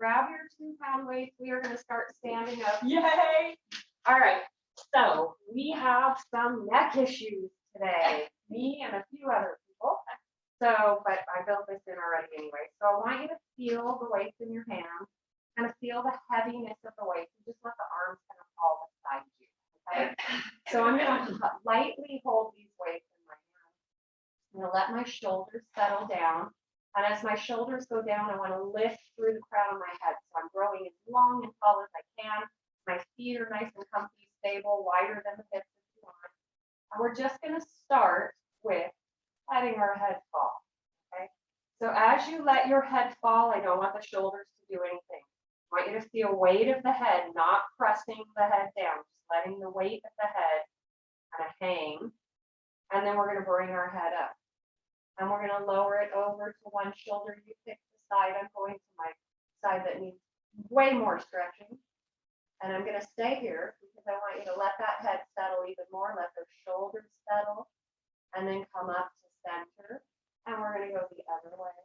grab your 2-pound weights. We are going to start standing up. Yay! All right. So we have some neck issues today. Me and a few other people. So, but I built this in already anyway. So I want you to feel the weights in your hands, kind of feel the heaviness of the weights, and just let the arms kind of fall beside you. Okay. So I'm going to lightly hold these weights in my hands. I'm going to let my shoulders settle down. And as my shoulders go down, I want to lift through the crown of my head. So I'm growing as long and tall as I can. My feet are nice and comfy, stable, wider than the hips if you want. And we're just going to start with letting our head fall. Okay. So as you let your head fall, I don't want the shoulders to do anything. I want you to feel weight of the head, not pressing the head down, just letting the weight of the head kind of hang. And then we're going to bring our head up. And we're going to lower it over to one shoulder. You pick the side. I'm going to my side that needs way more stretching. And I'm going to stay here because I want you to let that head settle even more. Let those shoulders settle. And then come up to center. And we're going to go the other way.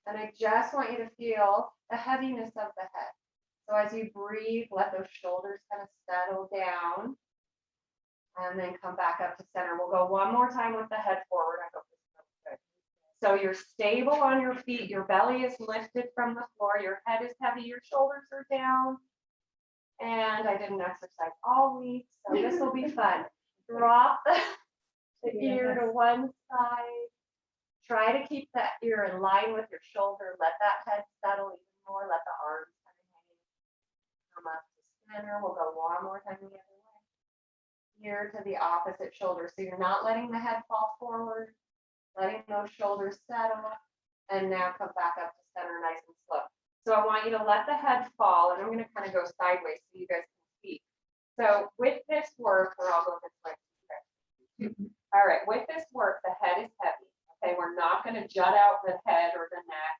And I just want you to feel the heaviness of the head. So as you breathe, let those shoulders kind of settle down. And then come back up to center. We'll go one more time with the head forward. I hope this feels good. So you're stable on your feet. Your belly is lifted from the floor. Your head is heavy. Your shoulders are down. And I didn't exercise all week, so this will be fun. Drop the ear to one side. Try to keep that ear in line with your shoulder. Let that head settle even more. Let the arms kind of hang. Come up to center. We'll go one more time the other way. Ear to the opposite shoulder. So you're not letting the head fall forward, letting those shoulders settle, and now come back up to center nice and slow. So I want you to let the head fall, and I'm going to kind of go sideways so you guys can see. So with this work, or I'll go this way. Okay. All right, with this work, the head is heavy. Okay, we're not going to jut out the head or the neck.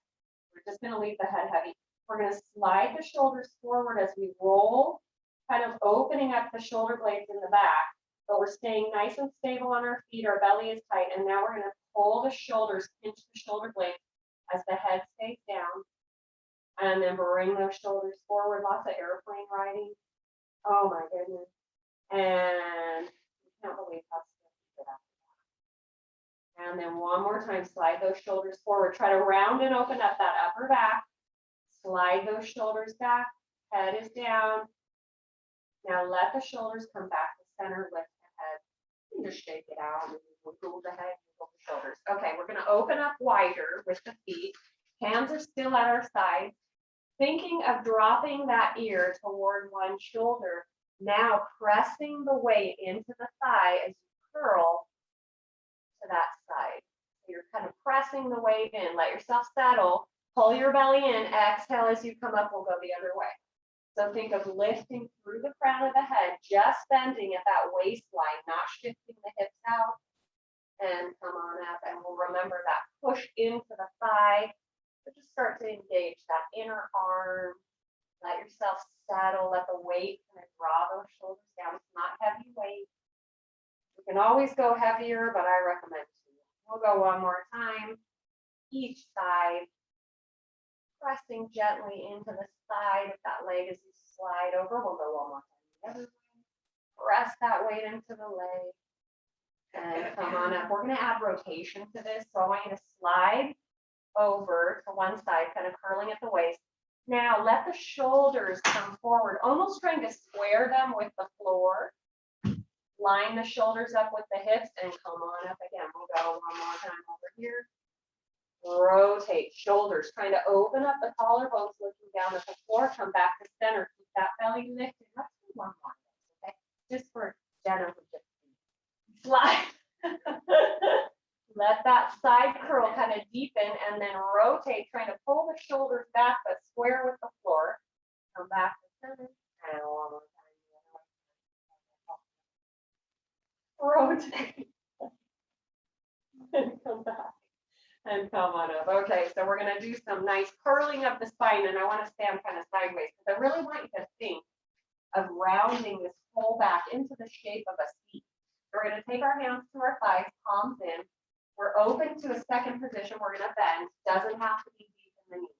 We're just going to leave the head heavy. We're going to slide the shoulders forward as we roll, kind of opening up the shoulder blades in the back, but we're staying nice and stable on our feet. Our belly is tight, and now we're going to pull the shoulders, pinch the shoulder blades as the head stays down, and then bring those shoulders forward. Lots of airplane riding. Oh my goodness. And I can't believe how stiff you get after that. And then one more time, slide those shoulders forward. Try to round and open up that upper back. Slide those shoulders back. Head is down. Now let the shoulders come back to center. Lift the head. You can just shake it out. Wiggle the head, wiggle the shoulders. Okay, we're going to open up wider with the feet. Hands are still at our sides. Thinking of dropping that ear toward one shoulder. Now pressing the weight into the thigh as you curl to that side. So you're kind of pressing the weight in. Let yourself settle. Pull your belly in. Exhale as you come up. We'll go the other way. So think of lifting through the crown of the head, just bending at that waistline, not shifting the hips out. And come on up. And we'll remember that push into the thigh. So just start to engage that inner arm. Let yourself settle. Let the weight kind of draw those shoulders down. It's not heavy weight. You can always go heavier, but I recommend 2. We'll go one more time. Each side. Pressing gently into the side of that leg as you slide over. We'll go one more time the other way. Press that weight into the leg. And come on up. We're going to add rotation to this. So I want you to slide over to one side, kind of curling at the waist. Now let the shoulders come forward, almost trying to square them with the floor. Line the shoulders up with the hips and come on up again. We'll go one more time over here. Rotate shoulders, trying to open up the collarbones, looking down at the floor. Come back to center. Keep that belly lifted. Let's do one more, okay? Just for Jenna. Slide. Let that side curl kind of deepen and then rotate, trying to pull the shoulders back but square with the floor. Come back to center. And one more time. Rotate. And come back. And come on up. Okay, so we're going to do some nice curling of the spine, and I want to stand kind of sideways because I really want you to think of rounding this whole back into the shape of a C. We're going to take our hands to our thighs, palms in. We're open to a second position. We're going to bend. Doesn't have to be deep in the knee.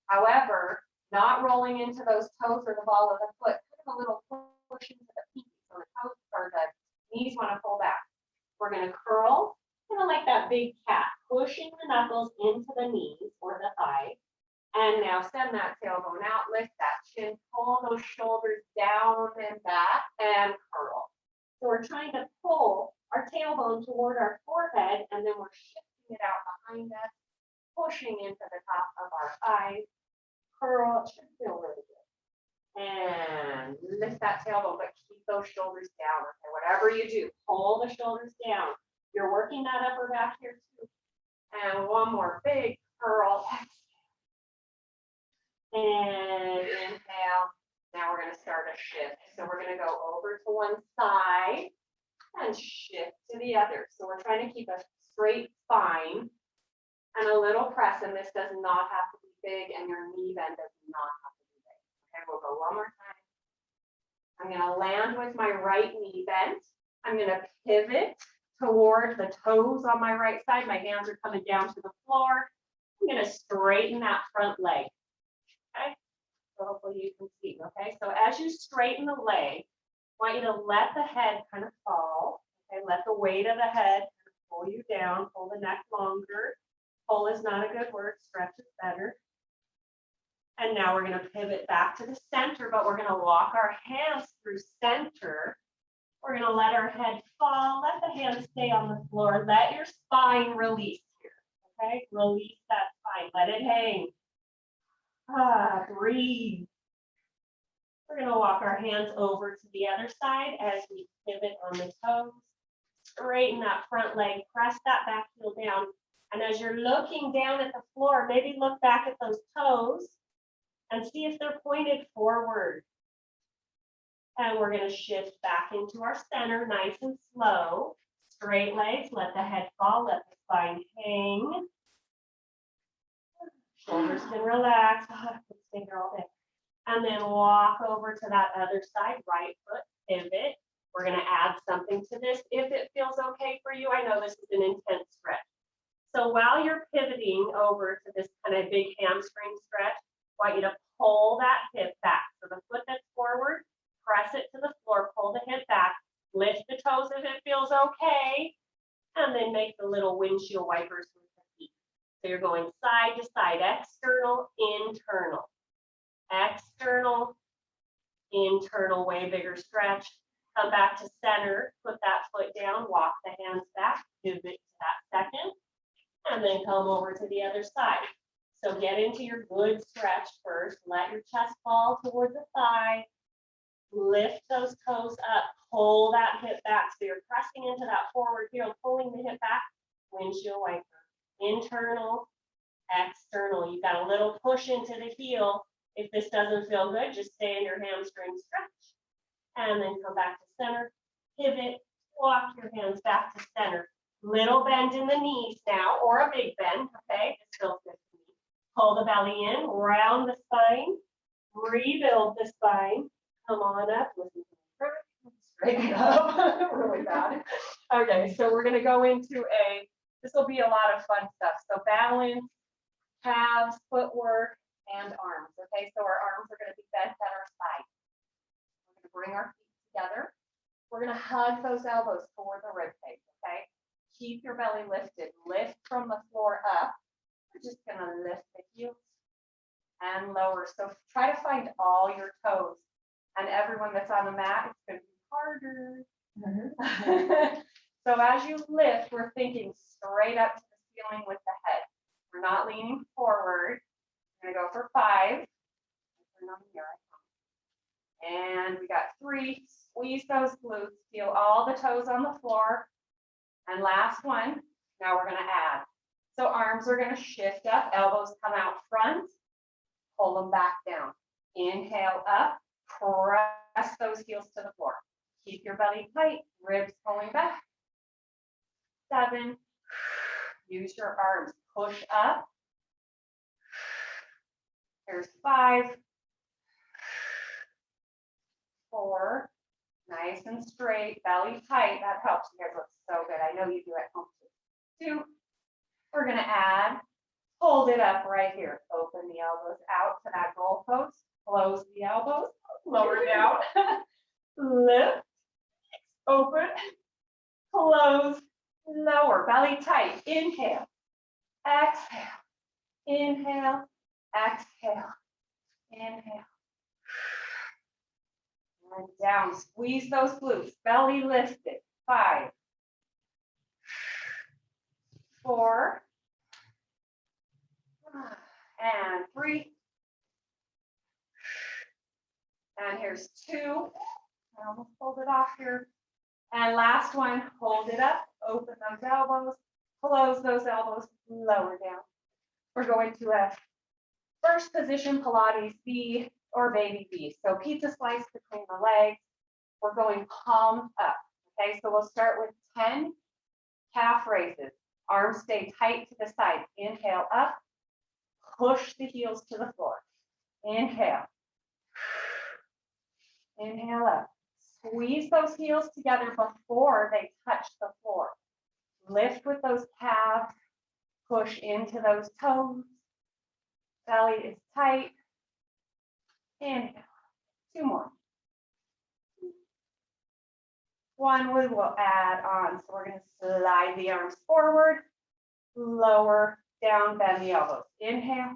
However, Not rolling into those toes or the ball of the foot. Kind of a little push into the pinky. So the toes or the knees want to pull back. We're going to curl, kind of like that big cat, pushing the knuckles into the knees or the thighs. And now send that tailbone out, lift that chin, pull those shoulders down and back, and curl. So we're trying to pull our tailbone toward our forehead, and then we're shifting it out behind us, pushing into the top of our thighs. Curl, it should feel really good. And lift that tailbone, but keep those shoulders down. Okay, whatever you do, pull the shoulders down. You're working that upper back here too. And one more big curl. And inhale. Now we're going to start a shift. So we're going to go over to one side and shift to the other. So we're trying to keep a straight spine and a little press. And this does not have to be big, and your knee bend does not have to be big. Okay, we'll go one more time. I'm going to land with my right knee bent. I'm going to pivot toward the toes on my right side. My hands are coming down to the floor. I'm going to straighten that front leg. Okay, so hopefully you can see. Okay, so as you straighten the leg, I want you to let the head kind of fall. Okay, let the weight of the head pull you down, pull the neck longer. Pull is not a good word, stretch is better. And now we're going to pivot back to the center, but we're going to walk our hands through center. We're going to let our head fall, let the hands stay on the floor, let your spine release here. Okay, release that spine, let it hang. Breathe. We're going to walk our hands over to the other side as we pivot on the toes. Straighten that front leg, press that back heel down. And as you're looking down at the floor, maybe look back at those toes and see if they're pointed forward. And we're going to shift back into our center, nice and slow. Straight legs, let the head fall, let the spine hang. Shoulders can relax. I could stay here all day. And then walk over to that other side, right foot, pivot. We're going to add something to this if it feels okay for you. I know this is an intense stretch. So while you're pivoting over to this kind of big hamstring stretch, I want you to pull that hip back. So the foot that's forward, press it to the floor, pull the hip back, lift the toes if it feels okay, and then make the little windshield wipers with the feet. So you're going side to side, external, internal, external, internal, way bigger stretch. Come back to center, put that foot down, walk the hands back, pivot to that second, and then come over to the other side. So get into your good stretch first. Let your chest fall towards the thigh. Lift those toes up. Pull that hip back. So you're pressing into that forward heel, pulling the hip back. Windshield wiper. Internal, external. You've got a little push into the heel. If this doesn't feel good, just stay in your hamstring stretch. And then come back to center. Pivot. Walk your hands back to center. Little bend in the knees now, or a big bend, okay? It still fits the knee. Pull the belly in, round the spine, rebuild the spine. Come on up, listen to the straighten it up, really bad. Okay, so we're gonna go into this will be a lot of fun stuff. So balance, calves, footwork, and arms, okay? So our arms are gonna be bent at our sides. We're gonna bring our feet together. We're gonna hug those elbows toward the rib cage, okay? Keep your belly lifted. Lift from the floor up. We're just going to lift the heels and lower. So try to find all your toes. And everyone that's on the mat, it's going to be harder. So as you lift, we're thinking straight up to the ceiling with the head. We're not leaning forward. We're going to go for 5. And we got 3. Squeeze those glutes. Feel all the toes on the floor. And last one, now we're going to add. So arms are going to shift up, elbows come out front, pull them back down. Inhale up, press those heels to the floor. Keep your belly tight, ribs pulling back. 7, use your arms, push up. Here's 5, 4, nice and straight, belly tight. That helps. You guys look so good. I know you do at home too. 2, we're going to add Hold it up right here. Open the elbows out to that goal post. Close the elbows. Lower down. Lift. Open. Close. Lower. Belly tight. Inhale. Exhale. Inhale. Exhale. Inhale. And down. Squeeze those glutes. Belly lifted. 5, 4, and 3. And here's 2. I almost pulled it off here. And last one, hold it up, open those elbows, close those elbows, lower down. We're going to a first position Pilates B or baby B. So pizza slice between the legs. We're going palm up. Okay, so we'll start with 10 calf raises. Arms stay tight to the side. Inhale up, push the heels to the floor. Inhale. Inhale up. Squeeze those heels together before they touch the floor. Lift with those calves. Push into those toes. Belly is tight. Inhale. 2 more. 1 we will add on. So we're going to slide the arms forward, lower, down, bend the elbows. Inhale.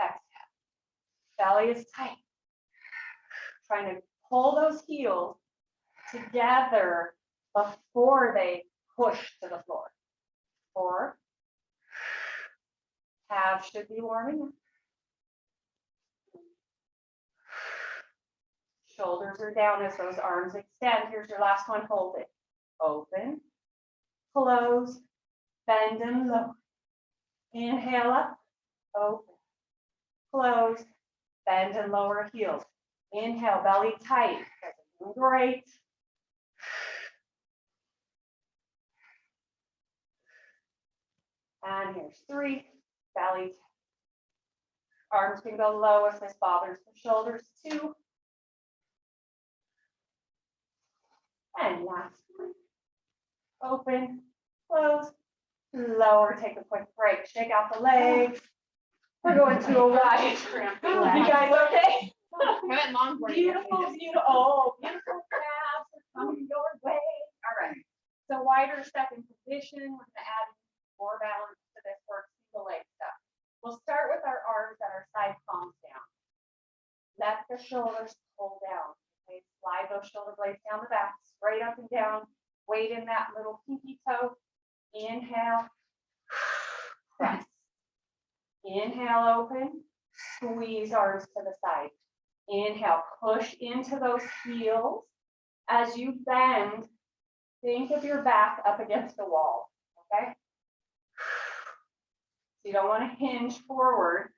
Exhale. Belly is tight. Trying to pull those heels together before they push to the floor. 4. Calves should be warming up. Shoulders are down as those arms extend. Here's your last one. Hold it. Open, close, bend and lower. Inhale up, open, close, bend and lower heels. Inhale, belly tight. Doing great. And here's 3, belly tight. Arms can go low if this bothers the shoulders. 2. And last one. Open, close, lower, take a quick break. Shake out the legs. We're going to a wide cramp. You guys okay? Beautiful, beautiful. Oh, beautiful calves are coming your way. All right. So wider second position. We're going to add more balance to this work, single leg stuff. We'll start with our arms at our side palms down. Let the shoulders pull down. Okay, slide those shoulder blades down the back, straight up and down. Weight in that little pinky toe. Inhale, press. Inhale, open. Squeeze arms to the side. Inhale, push into those heels. As you bend, think of your back up against the wall. Okay? So you don't want to hinge forward.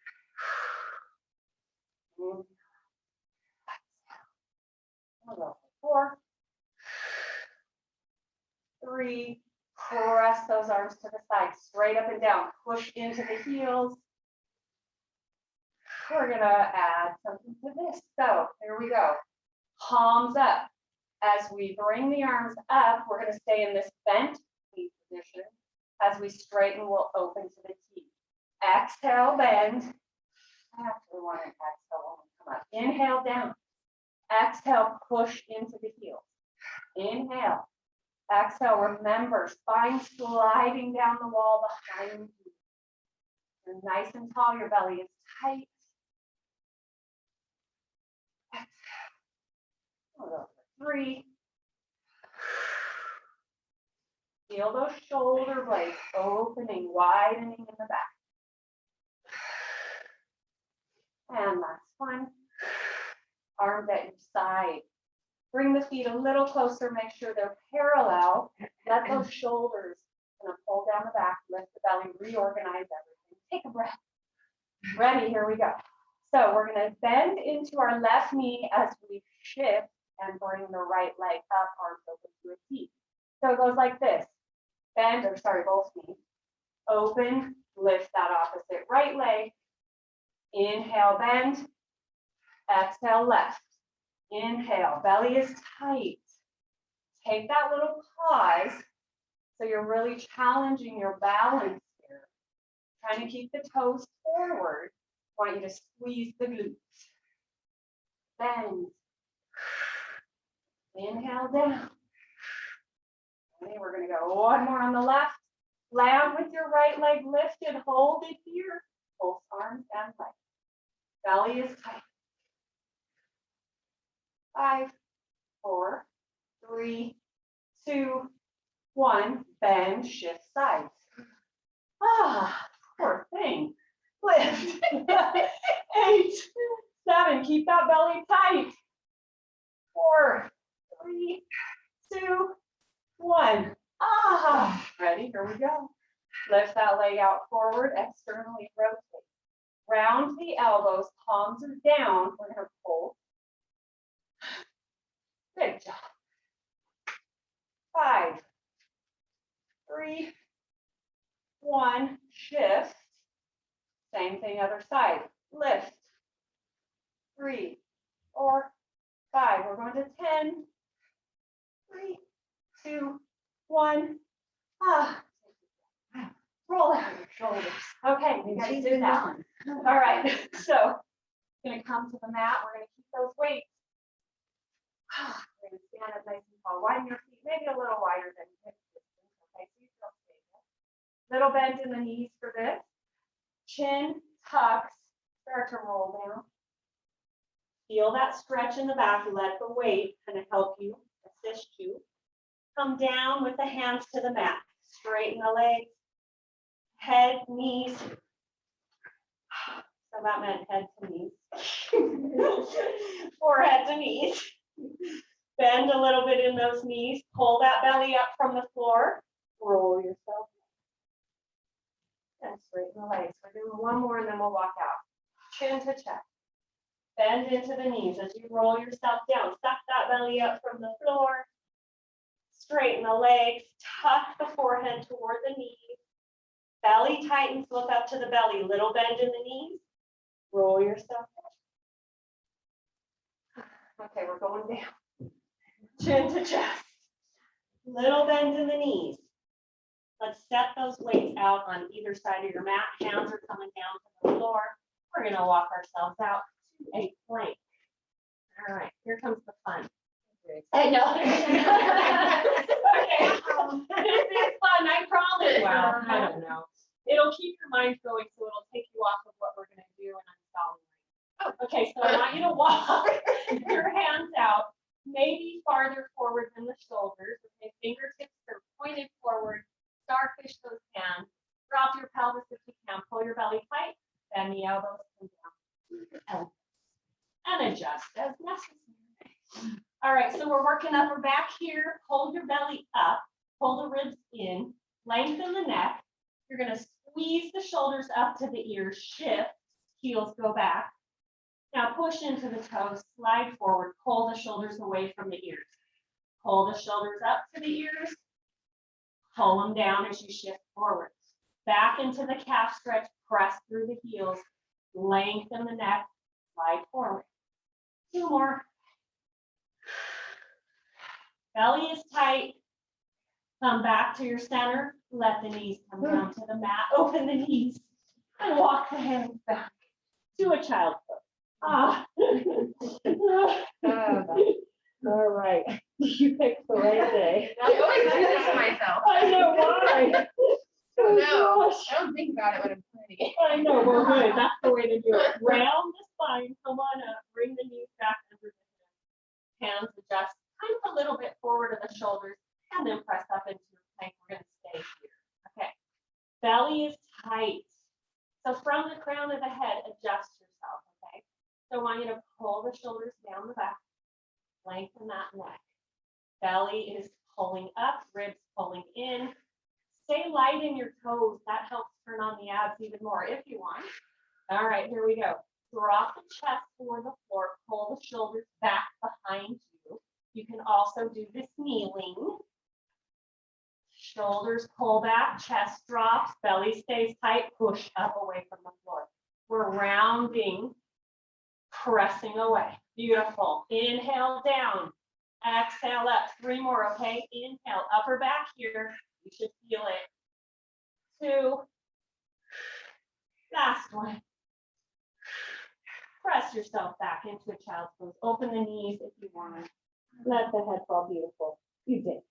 4, 3, press those arms to the side, straight up and down. Push into the heels. We're going to add something to this. So here we go. Palms up. As we bring the arms up, we're going to stay in this bent knee position. As we straighten, we'll open to the T. Exhale, bend. I actually want to exhale when we come up. Inhale, down. Exhale, push into the heels. Inhale. Exhale, remember, spine sliding down the wall behind you. You're nice and tall, your belly is tight. Exhale. 3. Feel those shoulder blades opening, widening in the back. And last one. Arms at your side. Bring the feet a little closer, make sure they're parallel. Let those shoulders kind of pull down the back, lift the belly, reorganize everything. Take a breath. Ready, here we go. So we're going to bend into our left knee as we shift and bring the right leg up, arms open to a T. So it goes like this. Bend, or sorry, both knees. Open, lift that opposite right leg. Inhale, bend. Exhale, left. Inhale, belly is tight. Take that little pause. So you're really challenging your balance here. Trying to keep the toes forward. I want you to squeeze the glutes. Bend. Inhale down. Okay, we're going to go one more on the left. Land with your right leg lifted. Hold it here. Both arms and legs. Belly is tight. 5, 4, 3, 2, 1. Bend, shift sides. Ah, poor thing. Lift. 8, 7. Keep that belly tight. 4, 3, 2, 1. Ah, ready? Here we go. Lift that leg out forward, externally rotate. Round the elbows, palms are down. We're going to pull. Good job. 5, 3, 1. Shift. Same thing, other side. Lift. 3, 4, 5. We're going to 10. 3, 2, 1. Ah. Roll out your shoulders. Okay, you guys did that one. All right, so we're going to come to the mat. We're going to keep those weights. We're going to stand up nice and tall. Widen your feet, maybe a little wider than hip distance. Okay, so you feel stable. Little bend in the knees for this. Chin tucks. Start to roll down. Feel that stretch in the back. Let the weight kind of help you, assist you. Come down with the hands to the mat. Straighten the legs. Head, knees. So that meant head to knees. Forehead to knees. Bend a little bit in those knees. Pull that belly up from the floor. Roll yourself. And straighten the legs. We're doing one more and then we'll walk out. Chin to chest. Bend into the knees as you roll yourself down. Suck that belly up from the floor. Straighten the legs. Tuck the forehead toward the knees. Belly tightens, look up to the belly. Little bend in the knees. Roll yourself up. Okay, we're going down. Chin to chest. Little bend in the knees. Let's set those weights out on either side of your mat. Hands are coming down to the floor. We're going to walk ourselves out to a plank. All right, here comes the fun. I know. Okay. It's fun, I promise. Well, I don't know. It'll keep your mind going, so it'll take you off of what we're going to do, and I'm following. Oh, okay, so I want you to walk your hands out, maybe farther forward than the shoulders. Okay, fingertips are pointed forward. Starfish those hands. Drop your pelvis if you can. Pull your belly tight. Bend the elbows come down. And adjust as necessary. All right, so we're working upper back here. Hold your belly up. Pull the ribs in. Lengthen the neck. You're going to squeeze the shoulders up to the ears. Shift. Heels go back. Now push into the toes. Slide forward. Pull the shoulders away from the ears. Pull the shoulders up to the ears. Pull them down as you shift forward. Back into the calf stretch. Press through the heels. Lengthen the neck. Slide forward. 2 more. Belly is tight. Come back to your center. Let the knees come down to the mat. Open the knees and walk the hands back to a child pose. Ah. All right. You picked the right day. I always do this to myself. I know why. Oh no, gosh. I don't think about it when I'm planning it. I know, we're good. That's the way to do it. Round the spine, come on up, bring the knees back under the hips. Hands adjust kind of a little bit forward of the shoulders, and then press up into your plank. We're going to stay here. Okay. Belly is tight. So from the crown of the head, adjust yourself. Okay. So I want you to pull the shoulders down the back, lengthen that neck. Belly is pulling up, ribs pulling in. Stay light in your toes. That helps turn on the abs even more if you want. All right, here we go. Drop the chest toward the floor. Pull the shoulders back behind you. You can also do this kneeling. Shoulders pull back, chest drops, belly stays tight, push up away from the floor. We're rounding, pressing away. Beautiful. Inhale down. Exhale up. 3 more, okay? Inhale, upper back here. You should feel it. 2, Last one. Press yourself back into a child's pose. Open the knees if you want. Let the head fall. Beautiful. You did.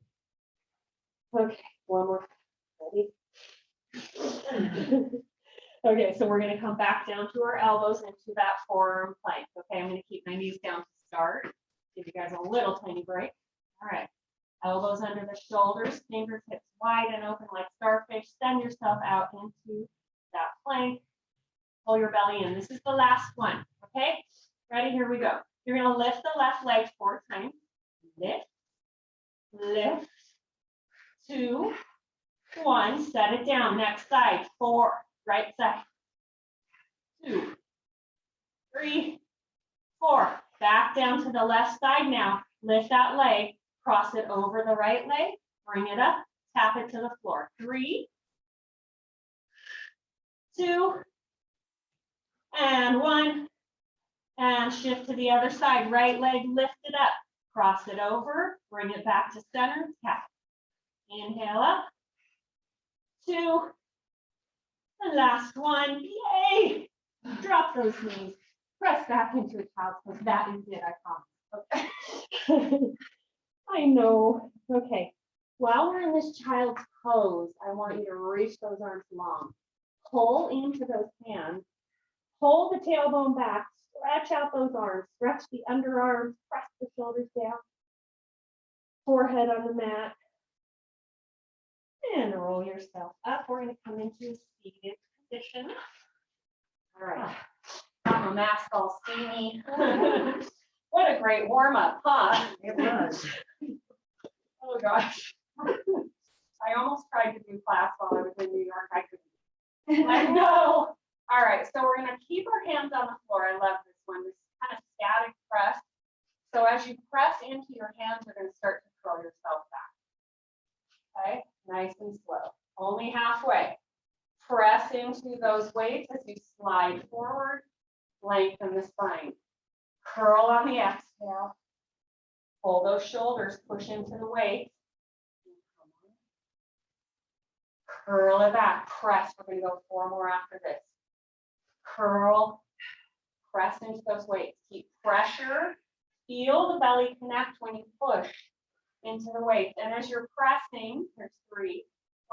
Okay, one more. Ready? Okay, so we're going to come back down to our elbows into that forearm plank. Okay, I'm going to keep my knees down to start. Give you guys a little tiny break. All right. Elbows under the shoulders, fingertips wide and open like starfish. Send yourself out into that plank. Pull your belly in. This is the last one. Okay, ready? Here we go. You're going to lift the left leg 4 times. Lift, lift, 2, 1. Set it down. Next side. 4. Right side. 2, 3, 4. Back down to the left side now. Lift that leg. Cross it over the right leg. Bring it up. Tap it to the floor. 3, 2, and 1. And shift to the other side. Right leg lifted up. Cross it over. Bring it back to center. Tap. Inhale up. 2. And last one. Yay! Drop those knees. Press back into a child's pose. That you did, I promise. Okay. I know. Okay. While we're in this child's pose, I want you to reach those arms long. Pull into those hands. Hold the tailbone back. Stretch out those arms. Stretch the underarms. Press the shoulders down. Forehead on the mat. And roll yourself up. We're going to come into a seated position. All right. Got my mask all steamy. What a great warm up, huh? It was. Oh gosh. I almost tried to do class while I was in New York. I couldn't. I know. All right, so we're going to keep our hands on the floor. I love this one. This kind of static press. So as you press into your hands, you're going to start to throw yourself back. Okay, nice and slow. Only halfway. Press into those weights as you slide forward. Lengthen the spine. Curl on the exhale. Pull those shoulders, push into the weight. Curl it back, press. We're going to go 4 more after this. Curl, press into those weights. Keep pressure. Feel the belly connect when you push into the weights. And as you're pressing, there's 3.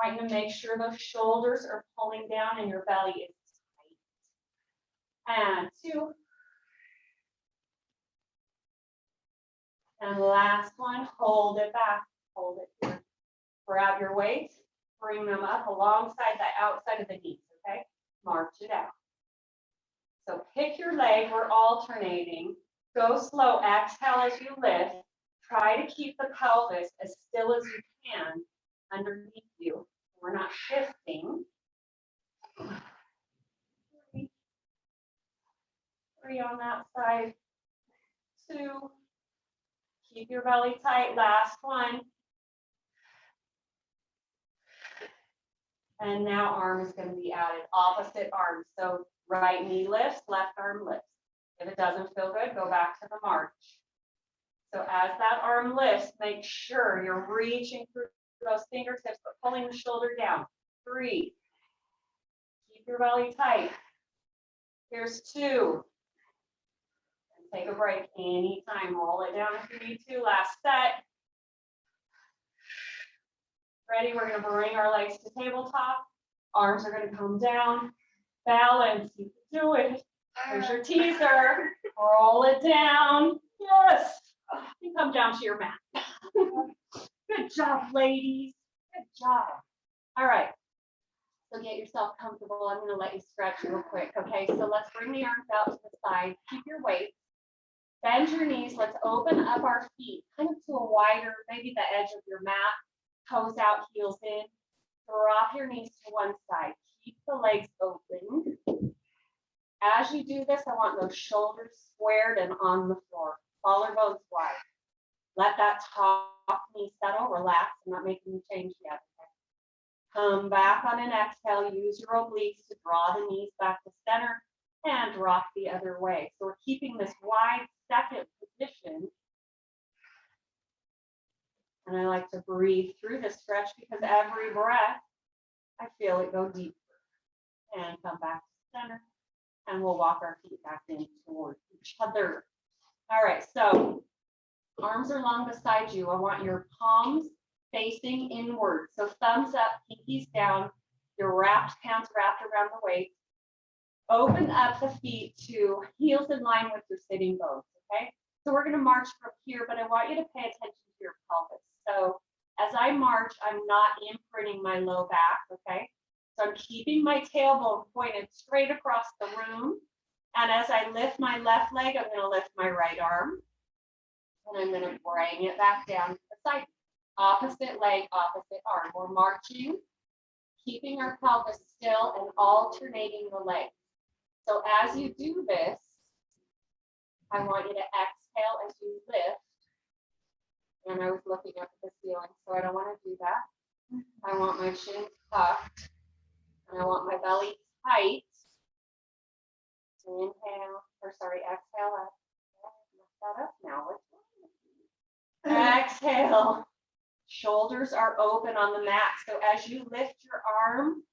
I want you to make sure those shoulders are pulling down and your belly is tight. And 2. And last one, hold it back. Hold it here. Grab your weights, bring them up alongside the outside of the knees, okay? March it out. So pick your leg, we're alternating. Go slow, exhale as you lift. Try to keep the pelvis as still as you can underneath you. We're not shifting. 3 on that side. 2. Keep your belly tight. Last one. And now arm is going to be added. Opposite arm. So right knee lifts, left arm lifts. If it doesn't feel good, go back to the march. So as that arm lifts, make sure you're reaching through those fingertips, but pulling the shoulder down. 3. Keep your belly tight. Here's 2. Take a break anytime. Roll it down if you need to. Last set. Ready? We're going to bring our legs to tabletop. Arms are going to come down. Balance. You can do it. Here's your teaser. Roll it down. Yes. You come down to your mat. Good job, ladies. Good job. All right. So get yourself comfortable. I'm going to let you stretch real quick. Okay. So let's bring the arms out to the side. Keep your weight. Bend your knees. Let's open up our feet kind of to a wider, maybe the edge of your mat. Toes out, heels in. Drop your knees to one side. Keep the legs open. As you do this, I want those shoulders squared and on the floor. Collarbones wide. Let that top knee settle. Relax. I'm not making you change yet. Come back on an exhale. Use your obliques to draw the knees back to center and rock the other way. So we're keeping this wide second position. And I like to breathe through the stretch because every breath, I feel it go deeper. And come back to center, and we'll walk our feet back in towards each other. All right, so arms are long beside you. I want your palms facing inward. So thumbs up, pinkies down, your hands wrapped around the waist. Open up the feet to heels in line with your sitting bones, okay? So we're gonna march from here, but I want you to pay attention to your pelvis. So as I march, I'm not imprinting my low back, okay? So I'm keeping my tailbone pointed straight across the room. And as I lift my left leg, I'm gonna lift my right arm. And I'm gonna bring it back down to the side. Opposite leg, opposite arm. We're marching, keeping our pelvis still and alternating the legs. So as you do this, I want you to exhale as you lift. And I was looking up at the ceiling, so I don't want to do that. I want my shins tucked, and I want my belly tight. Inhale, exhale up. Lift that up now. Exhale. Shoulders are open on the mat. So as you lift your arm,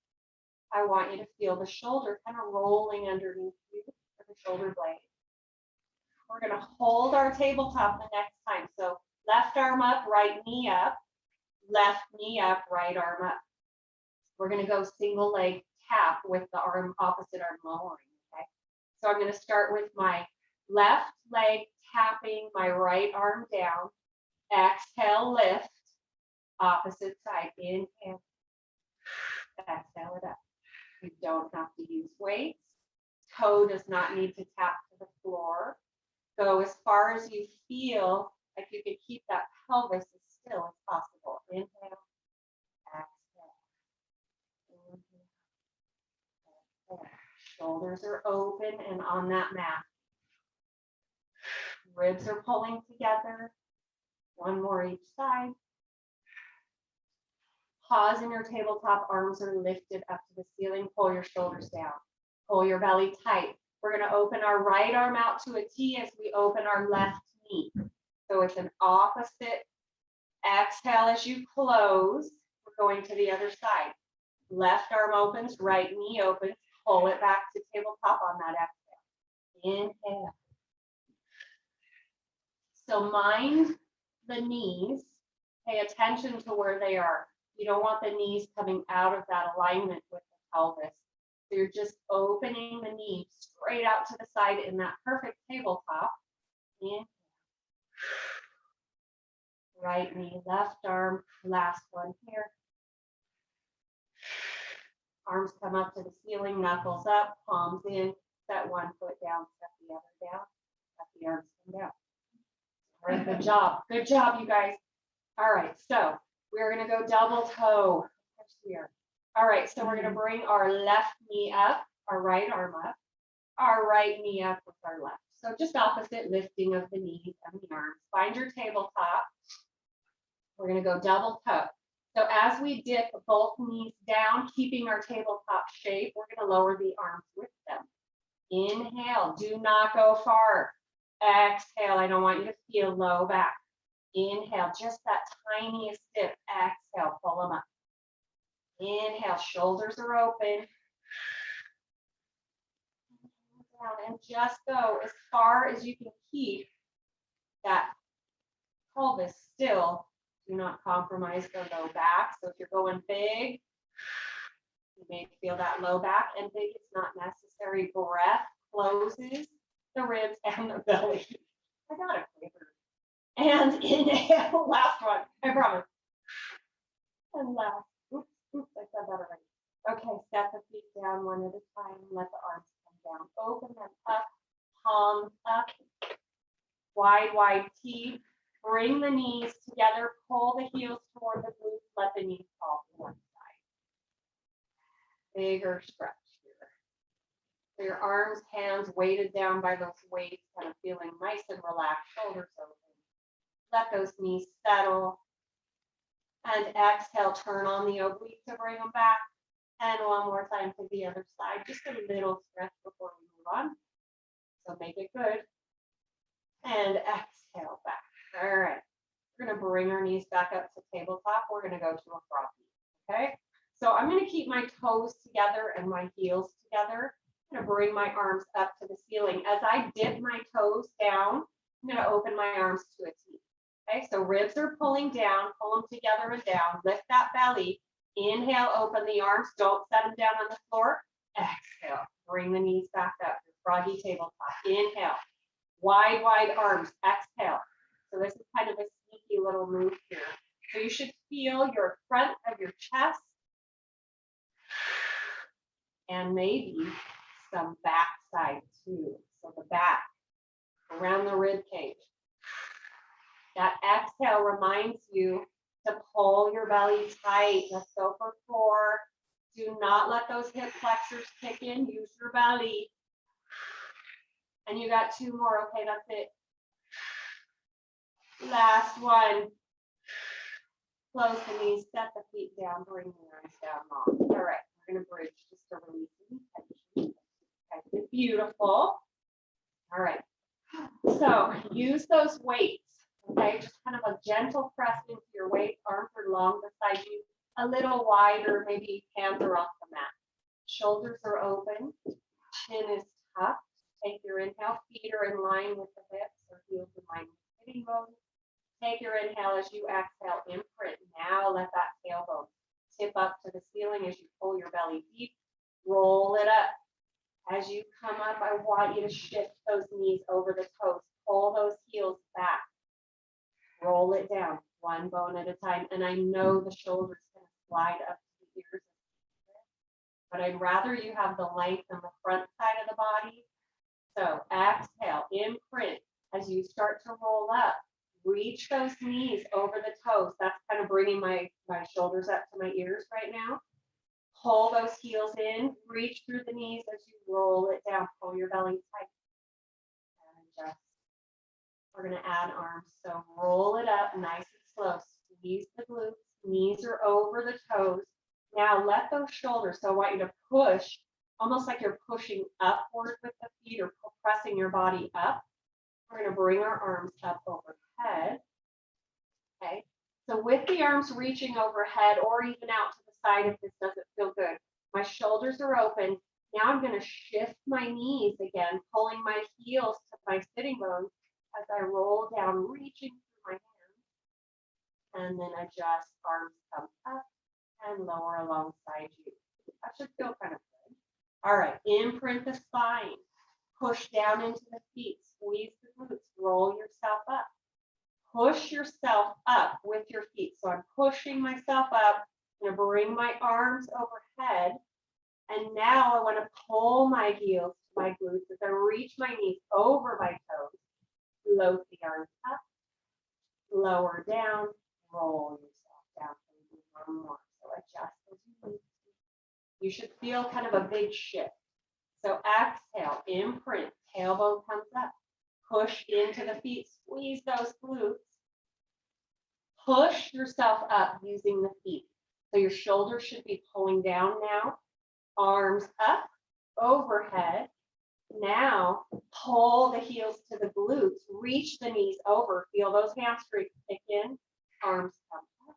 I want you to feel the shoulder kind of rolling underneath you, or the shoulder blade. We're going to hold our tabletop the next time. So left arm up, right knee up, left knee up, right arm up. We're going to go single leg tap with the arm, opposite arm lowering, okay? So I'm going to start with my left leg tapping my right arm down. Exhale, lift. Opposite side, inhale. Exhale it up. You don't have to use weights. Toe does not need to tap to the floor. Go as far as you feel like you can keep that pelvis as still as possible. Inhale, exhale. Inhale, exhale. Shoulders are open and on that mat. Ribs are pulling together. One more each side. Pause in your tabletop, arms are lifted up to the ceiling, pull your shoulders down, pull your belly tight. We're gonna open our right arm out to a T as we open our left knee. So it's an opposite exhale as you close. We're going to the other side. Left arm opens, right knee opens, pull it back to tabletop on that exhale. Inhale. So mind the knees, pay attention to where they are. You don't want the knees coming out of that alignment with the pelvis. So you're just opening the knee straight out to the side in that perfect tabletop. Inhale. Right knee, left arm, last one here. Arms come up to the ceiling, knuckles up, palms in, set one foot down, set the other down, let the arms come down. All right, good job. Good job, you guys. All right, so we're gonna go double toe here. All right, so we're gonna bring our left knee up, our right arm up, our right knee up with our left. So just opposite lifting of the knees and the arms. Find your tabletop. We're gonna go double toe. So as we dip both knees down, keeping our tabletop shape, we're gonna lower the arms with them. Inhale, do not go far. Exhale, I don't want you to feel low back. Inhale, just that tiniest dip. Exhale, pull them up. Inhale, shoulders are open. Down and just go as far as you can keep that pelvis still. Do not compromise the low back. So if you're going big, you may feel that low back, and big is not necessary. Breath closes the ribs and the belly. I got it favored. And inhale, last one, I promise. And last, oops, I said that already. Okay, set the feet down one at a time, let the arms come down. Open them up, palms up, wide T. Bring the knees together, pull the heels toward the glutes, let the knees fall to one side. Bigger stretch here. So your arms, hands weighted down by those weights, kind of feeling nice and relaxed, shoulders open. Let those knees settle. And exhale, turn on the obliques to bring them back. And one more time to the other side. Just a little stretch before we move on. So make it good. And exhale back. All right. We're going to bring our knees back up to tabletop. We're going to go to a frog knee. Okay. So I'm going to keep my toes together and my heels together. I'm gonna bring my arms up to the ceiling. As I dip my toes down, I'm gonna open my arms to a T. Okay, so ribs are pulling down, pull them together and down, lift that belly. Inhale, open the arms, don't set them down on the floor. Exhale, bring the knees back up, your froggy tabletop. Inhale, wide, wide arms, exhale. So this is kind of a sneaky little move here. So you should feel your front of your chest and maybe some back side too. So the back around the rib cage. That exhale reminds you to pull your belly tight. Let's go for 4. Do not let those hip flexors kick in. Use your belly. And you got 2 more. Okay, that's it. Last one. Close the knees, set the feet down, bring the arms down long. All right, we're going to bridge just to release any tension. Okay, beautiful. All right. So use those weights. Okay, just kind of a gentle press into your weight. Arms are long beside you, a little wider, maybe hands are off the mat. Shoulders are open, chin is tucked. Take your inhale, feet are in line with the hips or heels in line with the sitting bones. Take your inhale as you exhale, imprint. Now let that tailbone tip up to the ceiling as you pull your belly deep. Roll it up. As you come up, I want you to shift those knees over the toes. Pull those heels back. Roll it down, one bone at a time. And I know the shoulders can slide up to the ears, but I'd rather you have the length on the front side of the body. So exhale, imprint. As you start to roll up, reach those knees over the toes. That's kind of bringing my shoulders up to my ears right now. Pull those heels in, reach through the knees as you roll it down. Pull your belly tight. And just, we're going to add arms. So roll it up nice and slow. Squeeze the glutes. Knees are over the toes. Now let those shoulders, so I want you to push, almost like you're pushing upward with the feet or pressing your body up. We're going to bring our arms up overhead. Okay. So with the arms reaching overhead or even out to the side if this doesn't feel good, my shoulders are open. Now I'm going to shift my knees again, pulling my heels to my sitting bones as I roll down, reaching through my hands. And then adjust, arms come up and lower alongside you. That should feel kind of good. All right, imprint the spine. Push down into the feet, squeeze the glutes, roll yourself up. Push yourself up with your feet. So I'm pushing myself up. I'm going to bring my arms overhead. And now I want to pull my heels to my glutes as I reach my knees over my toes. Float the arms up, lower down, roll yourself down. One more. So adjust as you need. You should feel kind of a big shift. So exhale, imprint, tailbone comes up. Push into the feet, squeeze those glutes. Push yourself up using the feet. So your shoulders should be pulling down now. Arms up, overhead. Now pull the heels to the glutes. Reach the knees over. Feel those hamstrings kick in. Arms come up.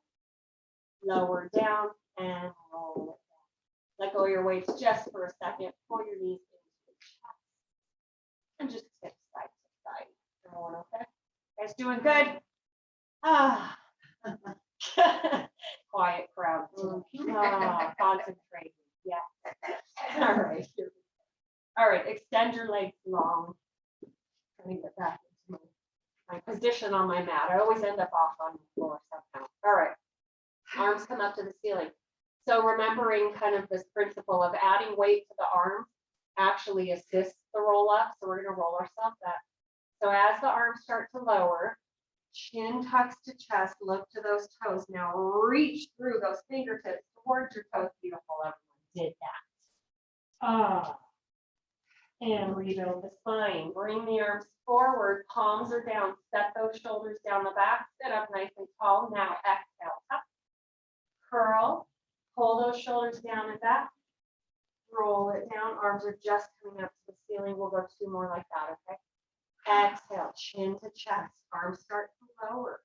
Lower down and roll it down. Let go of your weights just for a second. Pull your knees into the chest. And just tip side to side. Everyone okay? Guys doing good? Ah. Quiet crowd. Concentrate. Yeah. All right. All right. Extend your legs long. Trying to get back into my position on my mat. I always end up off on the floor somehow. All right. Arms come up to the ceiling. So remembering kind of this principle of adding weight to the arms actually assists the roll up. So we're going to roll ourselves up. So as the arms start to lower, chin tucks to chest, look to those toes. Now reach through those fingertips towards your toes. Beautiful, everyone did that. And rebuild the spine. Bring the arms forward, palms are down. Set those shoulders down the back. Sit up nice and tall. Now exhale, up. Curl. Pull those shoulders down and back. Roll it down. Arms are just coming up to the ceiling. We'll go 2 more like that, okay? Exhale, chin to chest. Arms start to lower.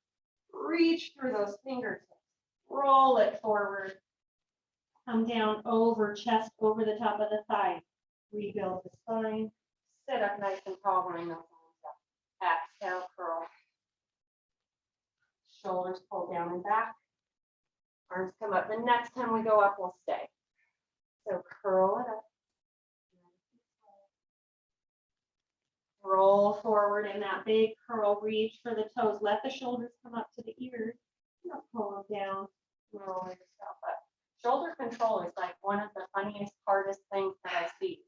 Reach through those fingertips. Roll it forward. Come down over chest, over the top of the thigh. Rebuild the spine. Sit up nice and tall, bring those arms up. Exhale, curl. Shoulders pull down and back. Arms come up. The next time we go up, we'll stay. So curl it up. Roll forward in that big curl. Reach for the toes. Let the shoulders come up to the ears. Pull them down. Roll yourself up. Shoulder control is like one of the funniest, hardest things that I see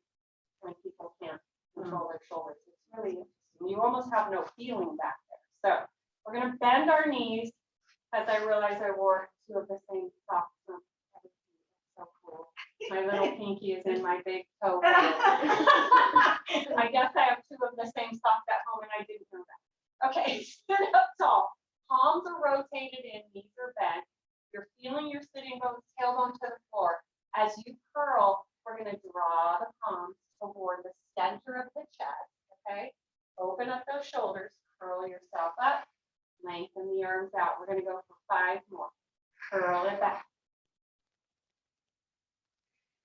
when people can't control their shoulders. It's really interesting. You almost have no feeling back there. So we're going to bend our knees, as I realize I wore two of the same socks. So cool. My little pinky is in my big toe. I guess I have two of the same socks at home and I didn't know that. Okay, sit up tall. Palms are rotated in, knees are bent. You're feeling your sitting bones, tailbone to the floor. As you curl, we're going to draw the palms toward the center of the chest, okay? Open up those shoulders, curl yourself up, lengthen the arms out. We're going to go for 5 more. Curl it back.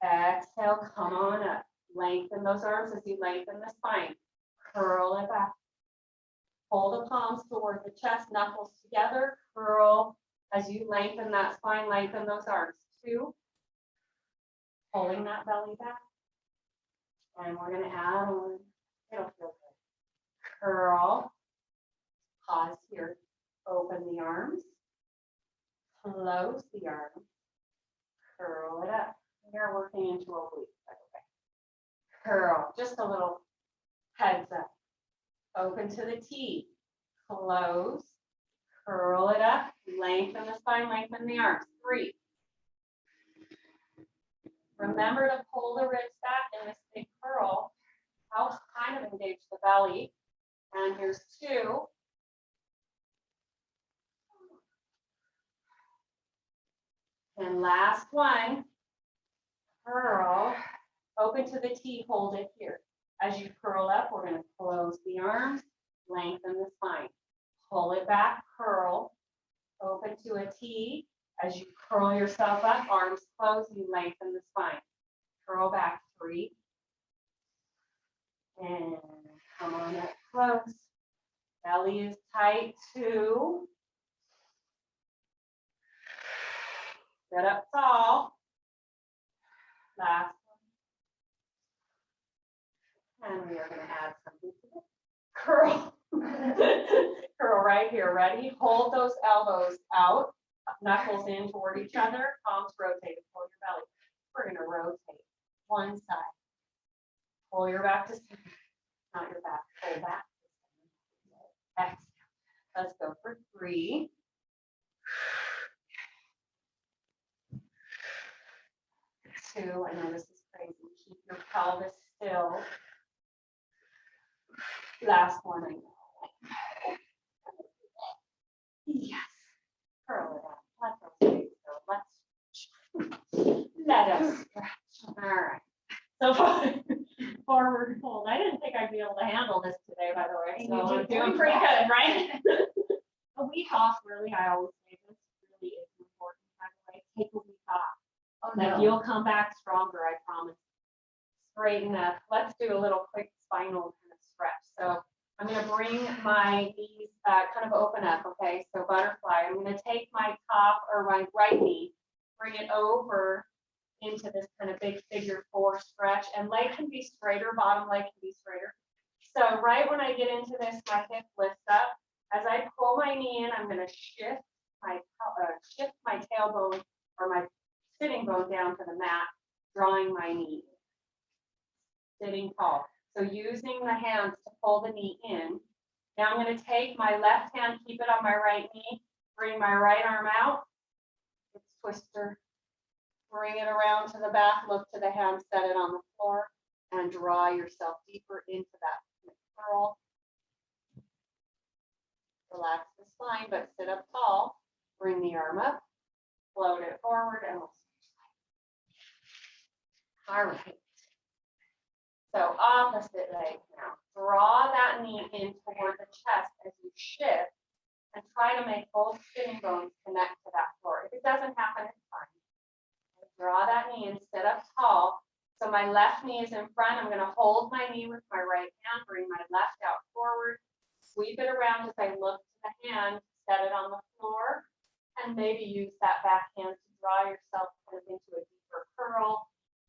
Exhale, come on up. Lengthen those arms as you lengthen the spine. Curl it back. Pull the palms toward the chest, knuckles together, curl as you lengthen that spine, lengthen those arms. 2. Pulling that belly back. And we're going to add on. It'll feel good. Curl. Pause here. Open the arms. Close the arms. Curl it up. You're working into oblique, by the way. Curl. Just a little heads up. Open to the T. Close. Curl it up. Lengthen the spine, lengthen the arms. 3. Remember to pull the ribs back in this big curl. Helps kind of engage the belly. And here's 2. And last one. Curl. Open to the T. Hold it here. As you curl up, we're going to close the arms, lengthen the spine. Pull it back, curl. Open to a T. As you curl yourself up, arms close, you lengthen the spine. Curl back, 3. And come on up close. Belly is tight, 2. Sit up tall. Last. And we are going to add something to it. Curl. Curl right here. Ready? Hold those elbows out. Knuckles in toward each other. Palms rotated toward your belly. We're going to rotate one side. Pull your back to center. Not your back. Pull back. Exhale. Let's go for 3. 2. I know this is crazy. Keep your pelvis still. Last one, I know. Yes. Curl it up. Let us stretch. All right. So forward fold. I didn't think I'd be able to handle this today, by the way. So I'm doing pretty good, right? A week off, really, I always say this really is important, by the way. Take a week off. Oh, Like no. you'll come back stronger, I promise. Straighten up. Let's do a little quick spinal kind of stretch. So I'm going to bring my knees kind of open up, okay? So butterfly. I'm going to take my top or my right knee, bring it over into this kind of big figure 4 stretch. And leg can be straighter, bottom leg can be straighter. So right when I get into this, my hip lifts up. As I pull my knee in, I'm going to shift my tailbone or my sitting bone down to the mat, drawing my knee. Sitting tall. So using the hands to pull the knee in. Now I'm going to take my left hand, keep it on my right knee, bring my right arm out. It's twister. Bring it around to the back, look to the hand, set it on the floor, and draw yourself deeper into that curl. Relax the spine, but sit up tall. Bring the arm up, float it forward, and we'll switch sides. All right. So opposite leg now. Draw that knee in toward the chest as you shift and try to make both sitting bones connect to that floor. If it doesn't happen, it's fine. Draw that knee and sit up tall. So my left knee is in front. I'm gonna hold my knee with my right hand, bring my left out forward, sweep it around as I look to the hand, set it on the floor, and maybe use that back hand to draw yourself kind of into a deeper curl.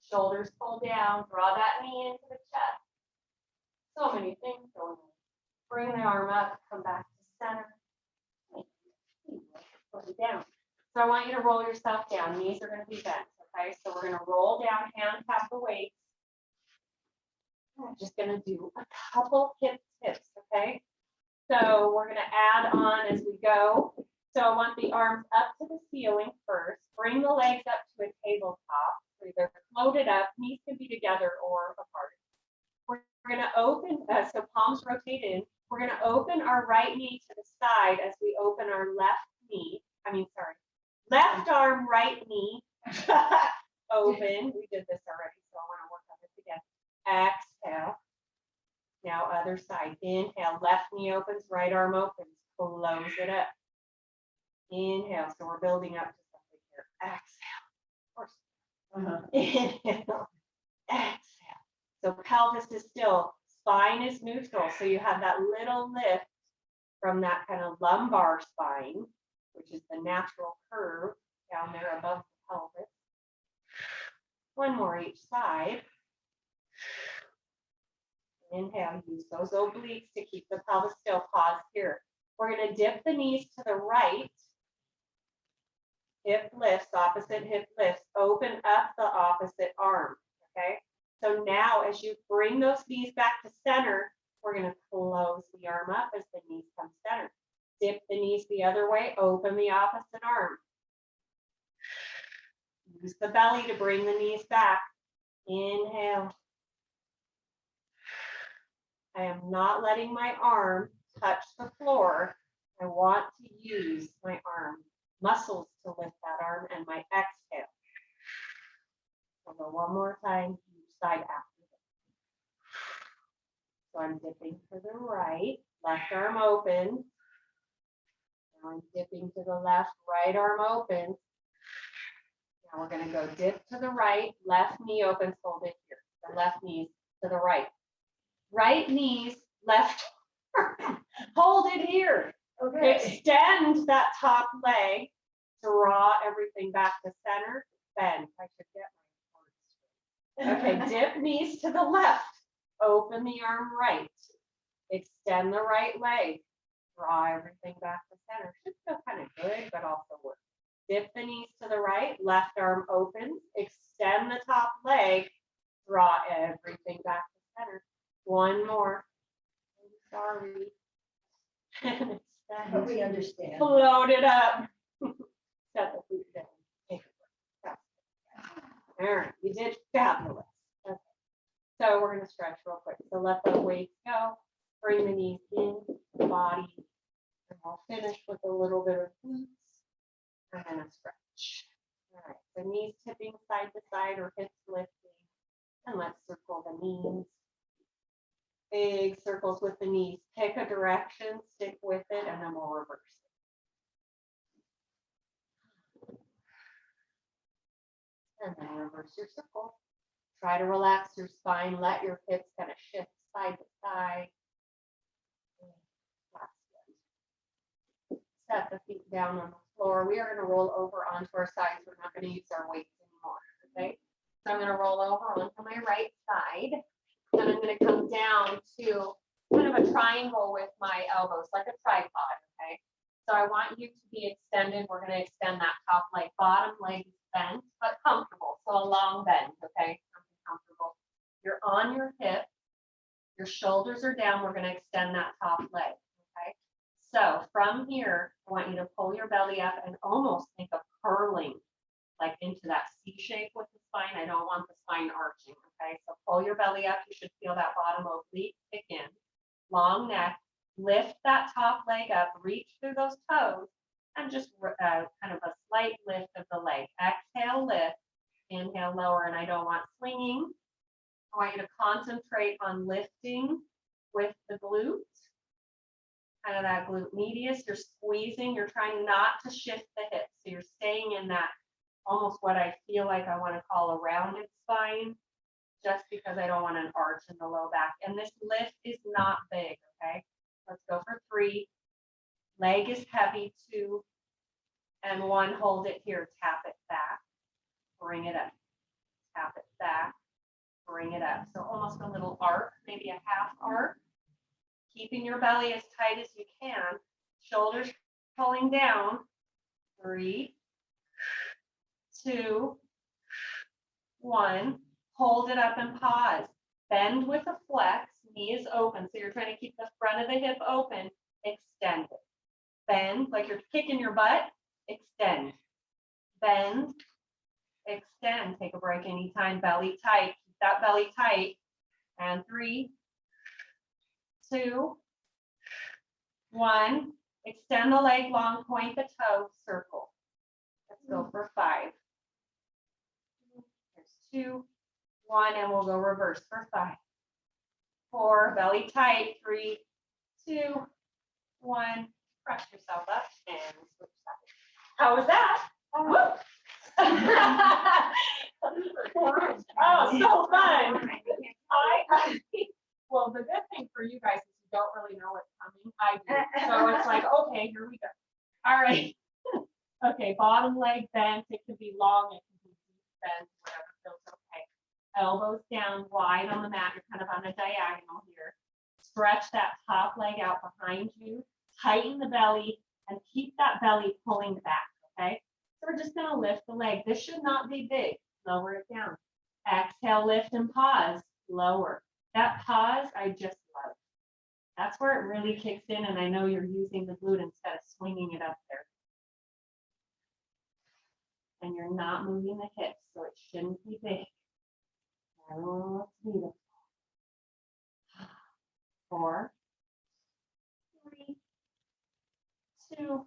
Shoulders pull down, draw that knee into the chest. So many things going on. Bring the arm up, come back to center. Put it down. So I want you to roll yourself down. Knees are going to be bent. Okay, so we're going to roll down, hands have the weights. I'm just going to do a couple hip tips. Okay, so we're going to add on as we go. So I want the arms up to the ceiling first. Bring the legs up to a tabletop. So they're floated up. Knees can be together or apart. We're going to open, so palms rotate in. We're going to open our right knee to the side as we open our left knee. Left arm, right knee. Open. We did this already, so I want to work on this again. Exhale. Now other side. Inhale. Left knee opens, right arm opens. Close it up. Inhale. So we're building up to something here. Exhale. Of course. Inhale. Exhale. So pelvis is still, spine is neutral. So you have that little lift from that kind of lumbar spine, which is the natural curve down there above the pelvis. One more each side. Inhale, use those obliques to keep the pelvis still. Pause here. We're going to dip the knees to the right. Hip lifts, opposite hip lifts. Open up the opposite arm. Okay. So now as you bring those knees back to center, we're going to close the arm up as the knees come center. Dip the knees the other way, open the opposite arm. Use the belly to bring the knees back. Inhale. I am not letting my arm touch the floor. I want to use my arm muscles to lift that arm and my exhale. I'll go one more time, each side after this. So I'm dipping to the right, left arm open. Now I'm dipping to the left, right arm open. Now we're going to go dip to the right, left knee opens, hold it here. The left knee to the right. Right knees, left arm. Hold it here. Okay. Extend that top leg. Draw everything back to center. Bend. I should get my words straight. Okay, dip knees to the left. Open the arm right. Extend the right leg. Draw everything back to center. Should feel kind of good, but also work. Dip the knees to the right. Left arm opens. Extend the top leg. Draw everything back to center. One more. I'm sorry. But we understand. Float it up. Set the feet down. Take a breath. All right, you did fabulous. Okay. So we're going to stretch real quick. So let the weights go. Bring the knees in, the body. And I'll finish with a little bit of glutes. And then a stretch. All right, so knees tipping side to side or hips lifting. And let's circle the knees. Big circles with the knees. Pick a direction, stick with it, and then we'll reverse it. And then reverse your circle. Try to relax your spine. Let your hips kind of shift side to side. Set the feet down on the floor. We are going to roll over onto our sides. We're not going to use our weights anymore. Okay. So I'm going to roll over onto my right side. And I'm going to come down to kind of a triangle with my elbows, like a tripod, okay? So I want you to be extended. We're going to extend that top leg, bottom leg is bent, but comfortable. So a long bend, okay? Something comfortable. You're on your hip. Your shoulders are down. We're going to extend that top leg, okay? So from here, I want you to pull your belly up and almost think of curling like into that C shape with the spine. I don't want the spine arching, okay? So pull your belly up. You should feel that bottom oblique kick in. Long neck. Lift that top leg up. Reach through those toes. And just kind of a slight lift of the leg. Exhale, lift. Inhale, lower. And I don't want swinging. I want you to concentrate on lifting with the glutes. Kind of that glute medius. You're squeezing. You're trying not to shift the hips. So you're staying in that almost what I feel like I want to call a rounded spine. just because I don't want an arch in the low back. And this lift is not big, okay? Let's go for 3. Leg is heavy, 2, and 1. Hold it here, tap it back, bring it up, tap it back, bring it up. So almost a little arc, maybe a half arc. Keeping your belly as tight as you can. Shoulders pulling down. 3, 2, 1. Hold it up and pause. Bend with a flex. Knee is open. So you're trying to keep the front of the hip open. Extend it. Bend like you're kicking your butt. Extend. Bend. Extend. Take a break anytime. Belly tight. Keep that belly tight. And 3, 2, 1. Extend the leg long, point the toe, circle. Let's go for 5. There's 2, 1, and we'll go reverse for 5. 4, belly tight, 3, 2, 1. Press yourself up and switch sides. How was that? Woo! Oh, so fun. Well, the good thing for you guys is you don't really know what's coming. I do. So it's like, okay, here we go. All right. Okay, bottom leg bent. It can be long, it can be deep bent, whatever feels okay. Elbows down wide on the mat. You're kind of on a diagonal here. Stretch that top leg out behind you. Tighten the belly and keep that belly pulling back, okay? So we're just gonna lift the leg. This should not be big. Lower it down. Exhale, lift and pause. Lower. That pause, I just love. That's where it really kicks in, and I know you're using the glute instead of swinging it up there. And you're not moving the hips, so it shouldn't be big. Oh, it's beautiful. 4, 3, 2,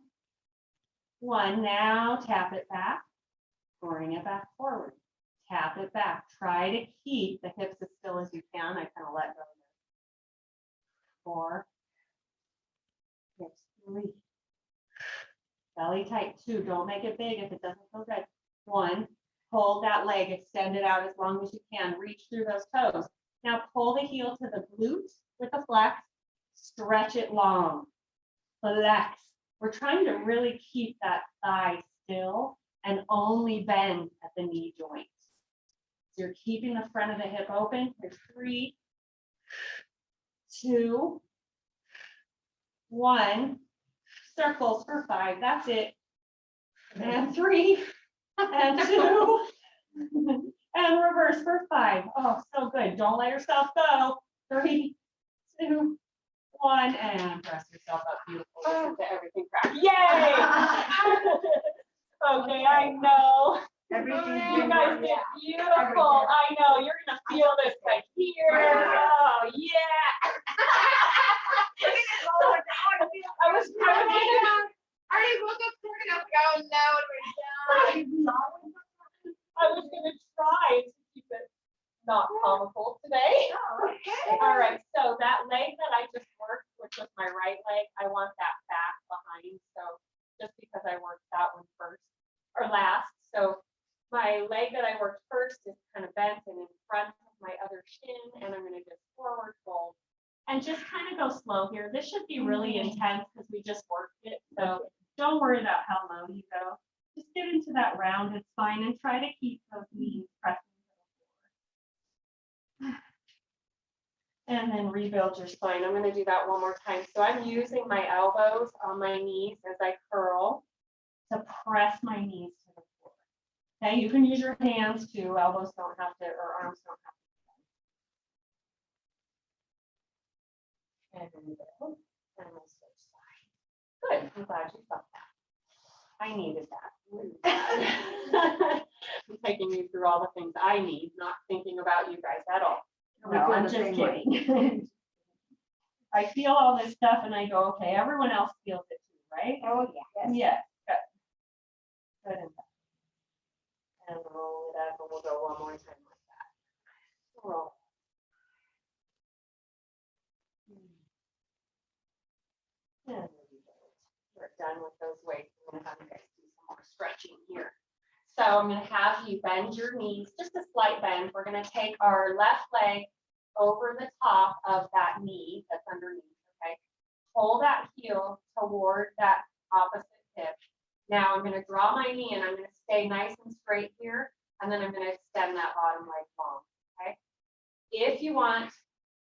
1. Now tap it back. Bring it back forward. Tap it back. Try to keep the hips as still as you can. I kind of let go there. 4, hips 3. Belly tight 2. Don't make it big if it doesn't feel good. 1. Hold that leg. Extend it out as long as you can. Reach through those toes. Now pull the heel to the glute with a flex. Stretch it long. Flex. We're trying to really keep that thigh still and only bend at the knee joint. So you're keeping the front of the hip open. There's 3, 2, 1. Circles for 5. That's it. And 3, and 2, and reverse for 5. Oh, so good. Don't let yourself go. 3, 2, 1, and press yourself up. Beautiful. Listen to everything crack. Yay! Okay, I know. You guys did beautiful. I know. You're gonna feel this like here. Oh yeah. I was gonna try to keep it not comical today. All right, so that leg that I just worked, which was my right leg, I want that back behind. So just because I worked that one first or last. So my leg that I worked first is kind of bent and in front of my other shin, and I'm gonna just forward fold and just kind of go slow here. This should be really intense because we just worked it. So don't worry about how low you go. Just get into that rounded spine and try to keep those knees pressing to the floor. And then rebuild your spine. I'm going to do that one more time. So I'm using my elbows on my knees as I curl to press my knees to the floor. Okay, you can use your hands too. Elbows don't have to, or arms don't have to. And rebuild. And we'll switch side. Good. I'm glad you felt that. I needed that. I'm taking you through all the things I need, not thinking about you guys at all. No, I'm just kidding. I feel all this stuff and I go, okay, everyone else feels it too, right? Oh, yeah. Yes. Good. Good. And roll it up and we'll go one more time like that. Roll. And we're done with those weights. I'm going to have you guys do some more stretching here. So I'm going to have you bend your knees, just a slight bend. We're going to take our left leg over the top of that knee that's underneath, okay? Pull that heel toward that opposite hip. Now I'm going to draw my knee and I'm going to stay nice and straight here, and then I'm going to extend that bottom leg long, okay? If you want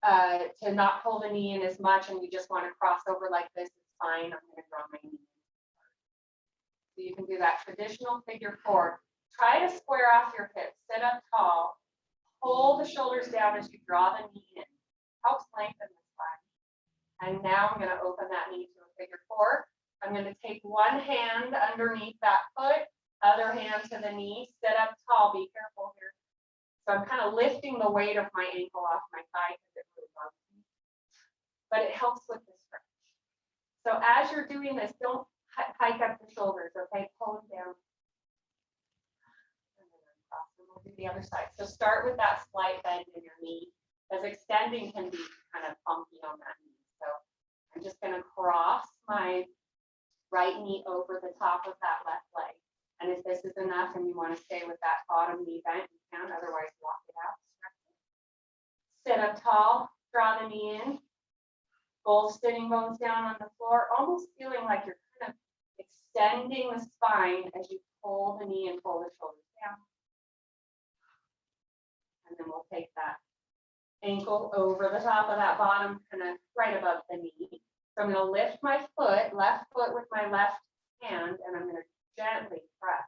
to not pull the knee in as much and you just want to cross over like this, it's fine. I'm going to draw my knee. So you can do that traditional figure four. Try to square off your hips, sit up tall, hold the shoulders down as you draw the knee in. Helps lengthen the spine. And now I'm going to open that knee to a figure four. I'm going to take one hand underneath that foot, other hand to the knee, sit up tall, be careful here. So I'm kind of lifting the weight of my ankle off my thigh because it really bothers me. But it helps with the stretch. So as you're doing this, don't hike up the shoulders, okay? Pull them down. And then uncross them. We'll do the other side. So start with that slight bend in your knee, as extending can be kind of funky on that knee. So I'm just going to cross my right knee over the top of that left leg. And if this is enough and you want to stay with that bottom knee bent, you can, otherwise walk it out. Sit up tall, draw the knee in, both sitting bones down on the floor, almost feeling like you're kind of extending the spine as you pull the knee and pull the shoulders down. And then we'll take that ankle over the top of that bottom, kind of right above the knee. So I'm going to lift my foot, left foot with my left hand, and I'm going to gently press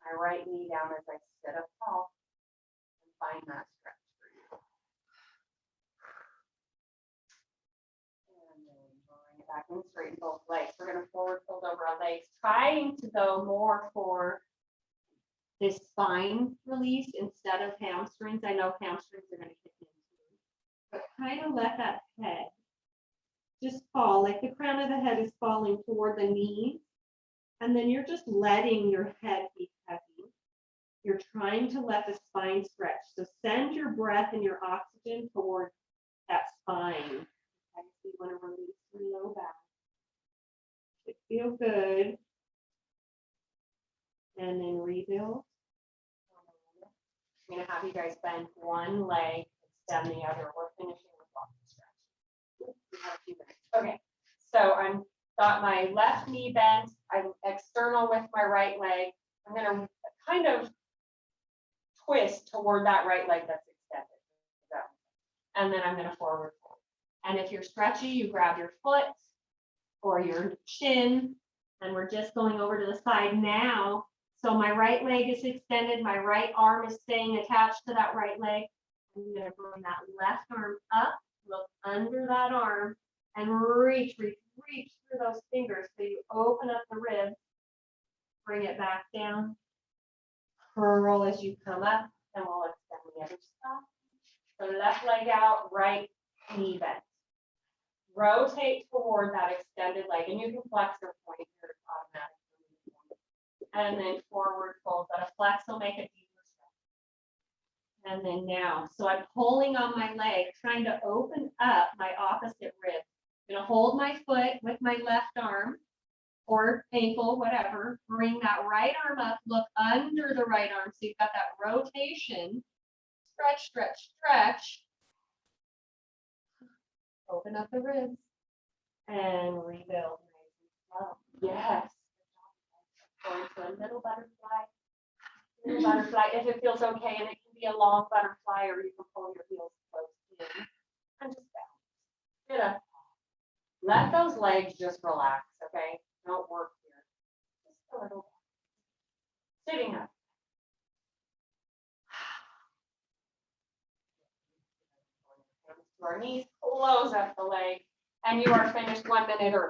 my right knee down as I sit up tall and find that stretch for you. And then drawing it back and straighten both legs. We're going to forward fold over our legs, trying to go more for this spine release instead of hamstrings. I know hamstrings are going to kick in too, but kind of let that head just fall, like the crown of the head is falling toward the knees. And then you're just letting your head be heavy. You're trying to let the spine stretch. So send your breath and your oxygen toward that spine. Okay, so you want to release your low back. Should feel good. And then rebuild. I'm going to have you guys bend one leg, extend the other. We're finishing with walking stretch. We have a few minutes. Okay, so I'm got my left knee bent. I'm external with my right leg. I'm going to kind of twist toward that right leg that's extended. So, and then I'm going to forward fold. And if you're stretchy, you grab your foot or your shin, and we're just going over to the side now. So my right leg is extended. My right arm is staying attached to that right leg. I'm going to bring that left arm up, look under that arm, and reach through those fingers so you open up the ribs, bring it back down, curl as you come up, and we'll extend the other side. So left leg out, right knee bent. Rotate toward that extended leg, and you can flex or point here automatically. And then forward fold, but a flex will make it deeper stretch. And then now, so I'm pulling on my leg, trying to open up my opposite rib. I'm going to hold my foot with my left arm or ankle, whatever. Bring that right arm up, look under the right arm. So you've got that rotation. Stretch, stretch, stretch. Open up the ribs and rebuild. Yes. Going to a little butterfly. Little butterfly, if it feels okay, and it can be a long butterfly, or you can pull your heels close in and just bounce. Get up. Let those legs just relax, okay? Don't work here. Just a little. Sitting up. To our knees, close up the leg, and you are finished 1 minute early.